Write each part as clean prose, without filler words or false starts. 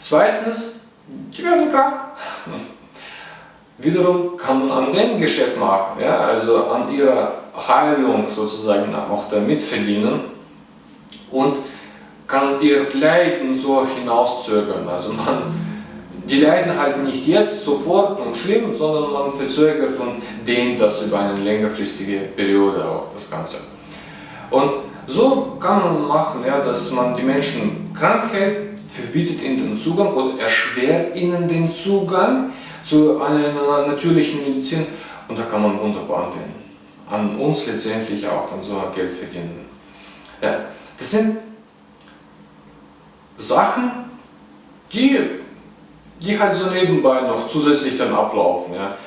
Zweitens, die werden krank. Wiederum kann man an dem Geschäft machen, ja, also an ihrer Heilung sozusagen auch damit verdienen und kann ihr Leiden so hinauszögern. Also die leiden halt nicht jetzt sofort und schlimm, sondern man verzögert und dehnt das über eine längerfristige Periode auch, das Ganze. Und so kann man machen, ja, dass man die Menschen krank hält, verbietet ihnen den Zugang oder erschwert ihnen den Zugang zu einer natürlichen Medizin und da kann man wunderbar an uns letztendlich auch dann so Geld verdienen. Ja, das sind Sachen, die halt so nebenbei noch zusätzlich dann ablaufen. Ja.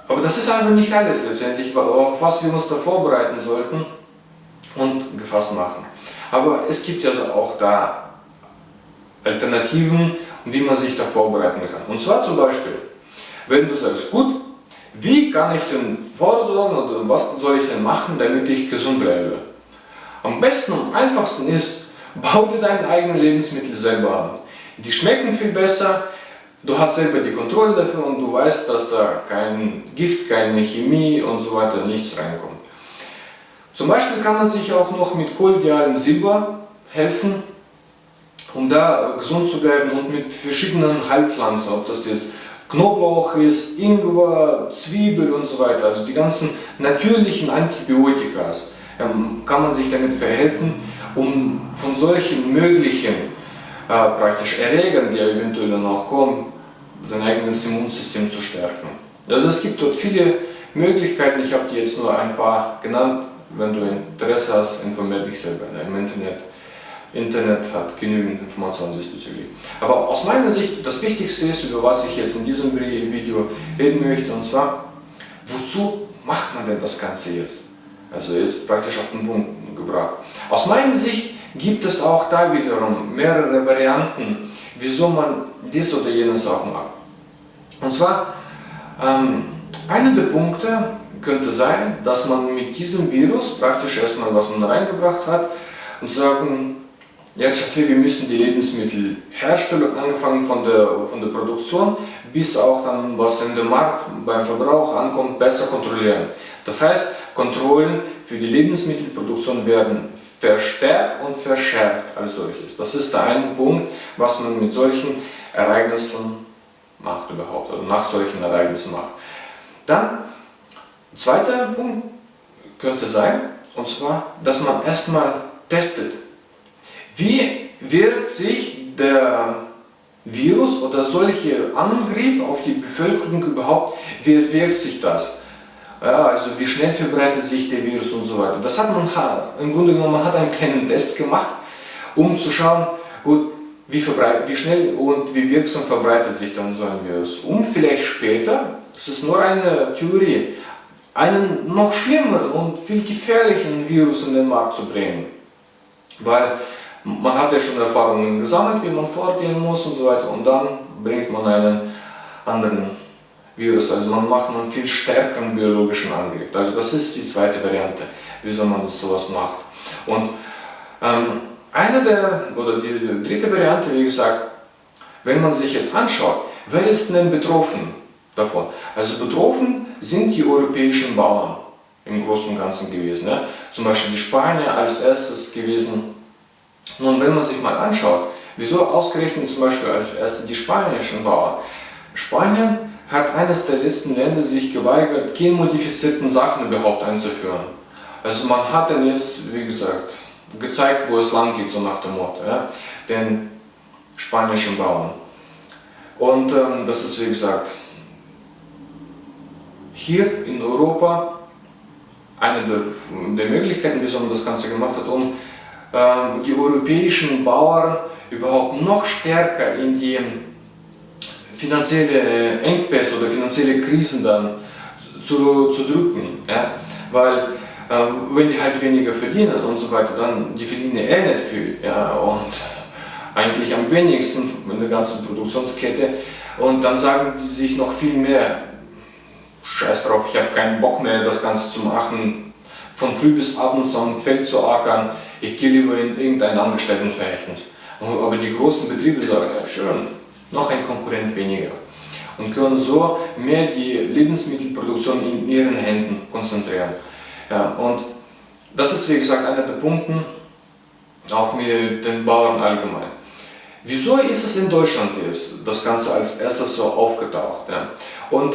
Aber das ist einfach nicht alles letztendlich, auf was wir uns da vorbereiten sollten und gefasst machen. Aber es gibt ja auch da Alternativen, wie man sich da vorbereiten kann. Und zwar zum Beispiel, wenn du sagst, gut, wie kann ich denn vorsorgen oder was soll ich denn machen, damit ich gesund bleibe? Am besten und einfachsten ist, bau dir deine eigenen Lebensmittel selber an. Die schmecken viel besser, du hast selber die Kontrolle dafür und du weißt, dass da kein Gift, keine Chemie und so weiter, nichts reinkommt. Zum Beispiel kann man sich auch noch mit kolloidalem Silber helfen, um da gesund zu bleiben und mit verschiedenen Heilpflanzen, ob das jetzt Knoblauch ist, Ingwer, Zwiebel und so weiter, also die ganzen natürlichen Antibiotika, kann man sich damit verhelfen, um von solchen möglichen praktisch Erregern, die eventuell dann auch kommen, sein eigenes Immunsystem zu stärken. Also es gibt dort viele Möglichkeiten, ich habe dir jetzt nur ein paar genannt. Wenn du Interesse hast, informier dich selber im Internet. Internet hat genügend Informationen diesbezüglich. Aber aus meiner Sicht, das Wichtigste ist, über was ich jetzt in diesem Video reden möchte, und zwar, wozu macht man denn das Ganze jetzt? Also jetzt praktisch auf den Punkt gebracht. Aus meiner Sicht gibt es auch da wiederum mehrere Varianten, wieso man dies oder jenes auch macht. Und zwar, einer der Punkte könnte sein, dass man mit diesem Virus praktisch erstmal, was man reingebracht hat, und sagen, jetzt wir müssen die Lebensmittelherstellung, angefangen von der Produktion, bis auch dann, was in dem Markt beim Verbrauch ankommt, besser kontrollieren. Das heißt, Kontrollen für die Lebensmittelproduktion werden verstärkt und verschärft als solches. Das ist der eine Punkt, was man mit solchen Ereignissen macht überhaupt, oder nach solchen Ereignissen macht. Dann, zweiter Punkt könnte sein, und zwar, dass man erstmal testet. Wie wirkt sich der Virus oder solche Angriff auf die Bevölkerung überhaupt, wie wirkt sich das? Ja, also wie schnell verbreitet sich der Virus und so weiter. Das hat man im Grunde genommen, man hat einen kleinen Test gemacht, um zu schauen, gut, wie schnell und wie wirksam verbreitet sich dann so ein Virus. Um vielleicht später, das ist nur eine Theorie, einen noch schlimmeren und viel gefährlichen Virus in den Markt zu bringen. Weil man hat ja schon Erfahrungen gesammelt, wie man vorgehen muss und so weiter, und dann bringt man einen anderen Virus, also man macht einen viel stärkeren biologischen Angriff. Also das ist die zweite Variante, wieso man das sowas macht. Und die dritte Variante, wie gesagt, wenn man sich jetzt anschaut, wer ist denn betroffen davon? Also betroffen sind die europäischen Bauern im Großen und Ganzen gewesen. Ne? Zum Beispiel die Spanier als erstes gewesen. Nun, wenn man sich mal anschaut, wieso ausgerechnet zum Beispiel als erstes die spanischen Bauern? Spanien hat eines der letzten Länder sich geweigert, genmodifizierten Sachen überhaupt einzuführen. Also man hat dann jetzt, wie gesagt, gezeigt, wo es lang geht, so nach dem Motto, ja, den spanischen Bauern. Und das ist, wie gesagt, hier in Europa eine der Möglichkeiten, wieso man das Ganze gemacht hat, um die europäischen Bauern überhaupt noch stärker in die finanzielle Engpässe oder finanzielle Krisen dann zu drücken. Ja? Weil wenn die halt weniger verdienen und so weiter, dann die verdienen nicht viel, ja? Und eigentlich am wenigsten in der ganzen Produktionskette, und dann sagen die sich noch viel mehr, scheiß drauf, ich habe keinen Bock mehr, das Ganze zu machen, von früh bis abends am Feld zu ackern, ich gehe lieber in irgendein Angestelltenverhältnis. Aber die großen Betriebe sagen, ja schön, noch ein Konkurrent weniger. Und können so mehr die Lebensmittelproduktion in ihren Händen konzentrieren. Ja, und das ist, wie gesagt, einer der Punkte, auch mit den Bauern allgemein. Wieso ist es in Deutschland jetzt das Ganze als erstes so aufgetaucht? Ja? Und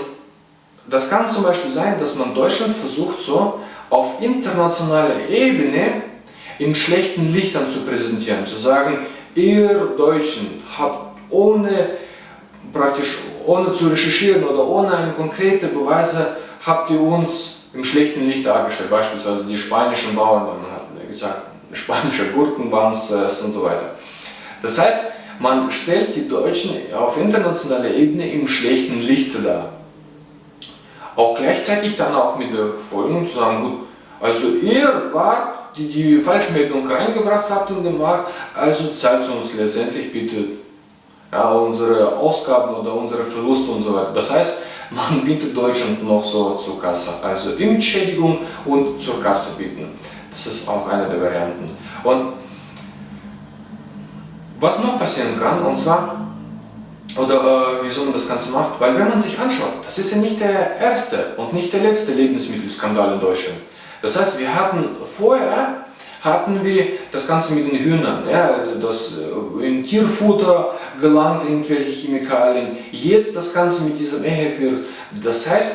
das kann zum Beispiel sein, dass man Deutschland versucht, so auf internationaler Ebene im schlechten Licht dann zu präsentieren, zu sagen, ihr Deutschen habt praktisch ohne zu recherchieren oder ohne eine konkrete Beweise, habt ihr uns im schlechten Licht dargestellt. Beispielsweise die spanischen Bauern, man hat gesagt, spanische Gurken waren es und so weiter. Das heißt, man stellt die Deutschen auf internationaler Ebene im schlechten Licht dar. Auch gleichzeitig dann auch mit der Folge zu sagen, gut, also ihr wart, die Falschmeldung reingebracht habt in den Markt, also zahlt uns letztendlich bitte ja, unsere Ausgaben oder unsere Verluste und so weiter. Das heißt, man bietet Deutschland noch so zur Kasse, also Imageschädigung und zur Kasse bieten. Das ist auch eine der Varianten. Und was noch passieren kann, und zwar, oder wieso man das Ganze macht, weil wenn man sich anschaut, das ist ja nicht der erste und nicht der letzte Lebensmittelskandal in Deutschland. Das heißt, vorher hatten wir das Ganze mit den Hühnern, ja, also das in Tierfutter gelangt irgendwelche Chemikalien, jetzt das Ganze mit diesem EHEC wird. Das heißt,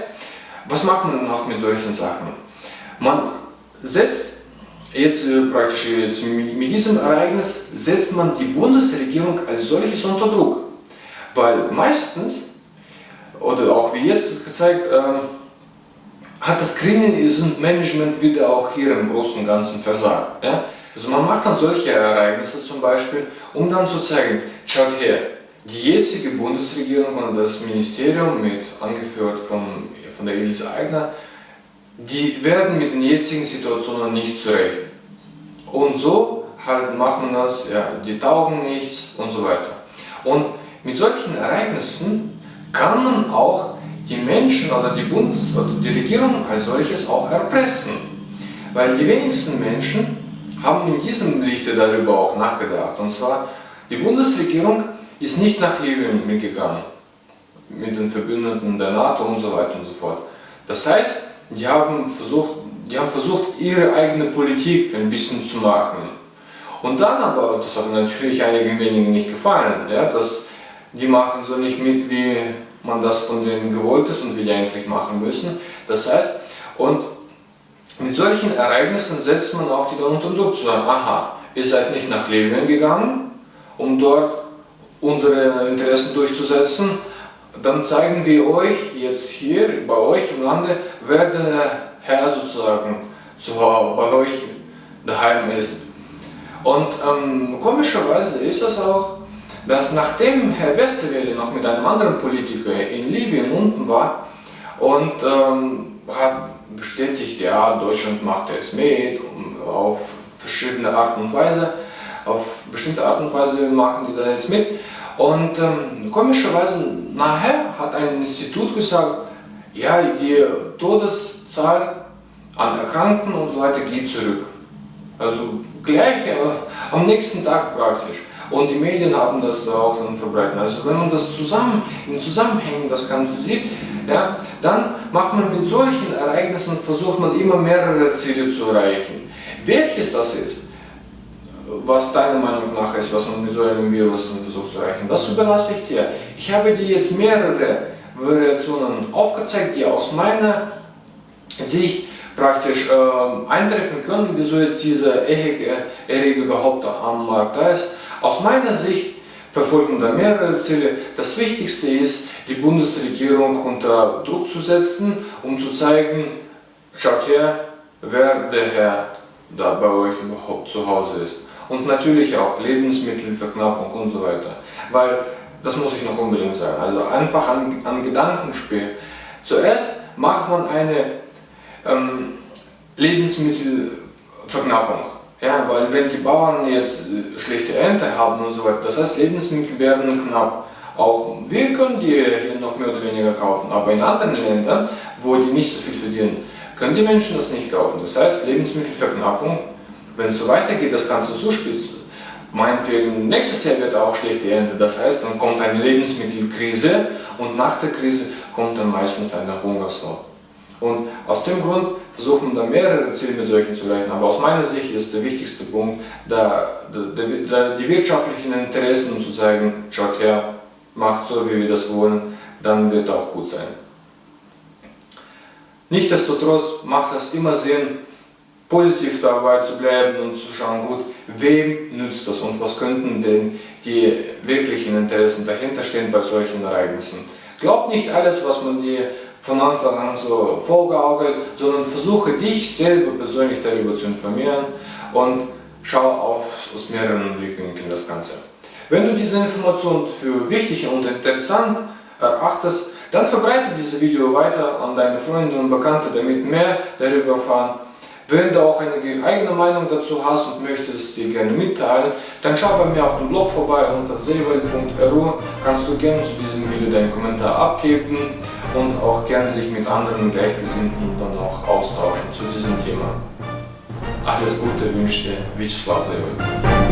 was macht man dann auch mit solchen Sachen? Man setzt jetzt praktisch mit diesem Ereignis setzt man die Bundesregierung als solches unter Druck, weil meistens, oder auch wie jetzt gezeigt, hat das Krisenmanagement wieder auch hier im Großen und Ganzen versagt. Ja? Also man macht dann solche Ereignisse zum Beispiel, um dann zu zeigen, schaut her, die jetzige Bundesregierung und das Ministerium, angeführt von der Ilse Aigner, die werden mit den jetzigen Situationen nicht zurecht. Und so halt macht man das, ja, die taugen nichts und so weiter. Und mit solchen Ereignissen kann man auch die Menschen oder die Regierung als solches auch erpressen. Weil die wenigsten Menschen haben in diesem Lichte darüber auch nachgedacht. Und zwar, die Bundesregierung ist nicht nach Libyen mitgegangen, mit den Verbündeten der NATO und so weiter und so fort. Das heißt, die haben versucht, ihre eigene Politik ein bisschen zu machen. Und dann aber, das hat natürlich einigen wenigen nicht gefallen, ja, dass die machen so nicht mit, wie man das von denen gewollt ist und wie die eigentlich machen müssen. Das heißt, und mit solchen Ereignissen setzt man auch die dann unter Druck zu sagen, aha, ihr seid nicht nach Libyen gegangen, um dort unsere Interessen durchzusetzen, dann zeigen wir euch jetzt hier bei euch im Lande, wer der Herr sozusagen bei euch daheim ist. Und komischerweise ist es auch, dass nachdem Herr Westerwelle noch mit einem anderen Politiker in Libyen unten war und hat bestätigt, ja, Deutschland macht jetzt mit, auf verschiedene Art und Weise, auf bestimmte Art und Weise machen die da jetzt mit. Und komischerweise nachher hat ein Institut gesagt, ja, die Todeszahl an Erkrankten und so weiter geht zurück. Also gleich am nächsten Tag praktisch. Und die Medien haben das auch dann verbreitet. Also wenn man das in Zusammenhängen das Ganze sieht, ja, dann macht man mit solchen Ereignissen, versucht man immer mehrere Ziele zu erreichen. Welches das ist, was deiner Meinung nach ist, was man mit so einem Virus dann versucht zu erreichen, das überlasse ich dir. Ich habe dir jetzt mehrere Variationen aufgezeigt, die aus meiner Sicht praktisch eintreffen können, wieso jetzt dieser EHEC überhaupt am Markt da ist. Aus meiner Sicht verfolgen da mehrere Ziele. Das Wichtigste ist, die Bundesregierung unter Druck zu setzen, um zu zeigen, schaut her, wer der Herr da bei euch überhaupt zu Hause ist. Und natürlich auch Lebensmittelverknappung und so weiter. Weil, das muss ich noch unbedingt sagen, also einfach an Gedankenspiel. Zuerst macht man eine Lebensmittelverknappung. Ja, weil wenn die Bauern jetzt schlechte Ernte haben und so weiter, das heißt Lebensmittel werden knapp. Auch wir können die hier noch mehr oder weniger kaufen, aber in anderen Ländern, wo die nicht so viel verdienen, können die Menschen das nicht kaufen. Das heißt Lebensmittelverknappung, wenn es so weitergeht, das Ganze zuspitzt, meinetwegen nächstes Jahr wird auch schlechte Ernte, das heißt, dann kommt eine Lebensmittelkrise und nach der Krise kommt dann meistens eine Hungersnot. Und aus dem Grund versuchen wir da mehrere Ziele mit solchen zu erreichen, aber aus meiner Sicht ist der wichtigste Punkt, die wirtschaftlichen Interessen zu sagen, schaut her, macht so, wie wir das wollen, dann wird auch gut sein. Nichtsdestotrotz macht es immer Sinn, positiv dabei zu bleiben und zu schauen, gut, wem nützt das und was könnten denn die wirklichen Interessen dahinter stehen bei solchen Ereignissen. Glaubt nicht alles, was man dir von Anfang an so vorgaukelt, sondern versuche dich selber persönlich darüber zu informieren und schau aus mehreren Blickwinkeln das Ganze. Wenn du diese Information für wichtig und interessant erachtest, dann verbreite dieses Video weiter an deine Freunde und Bekannte, damit mehr darüber erfahren. Wenn du auch eine eigene Meinung dazu hast und möchtest dir gerne mitteilen, dann schau bei mir auf dem Blog vorbei unter seewelt.ru, kannst du gerne zu diesem Video deinen Kommentar abgeben und auch gerne sich mit anderen Gleichgesinnten dann auch austauschen zu diesem Thema. Alles Gute wünscht dir Vyacheslav Seewelt.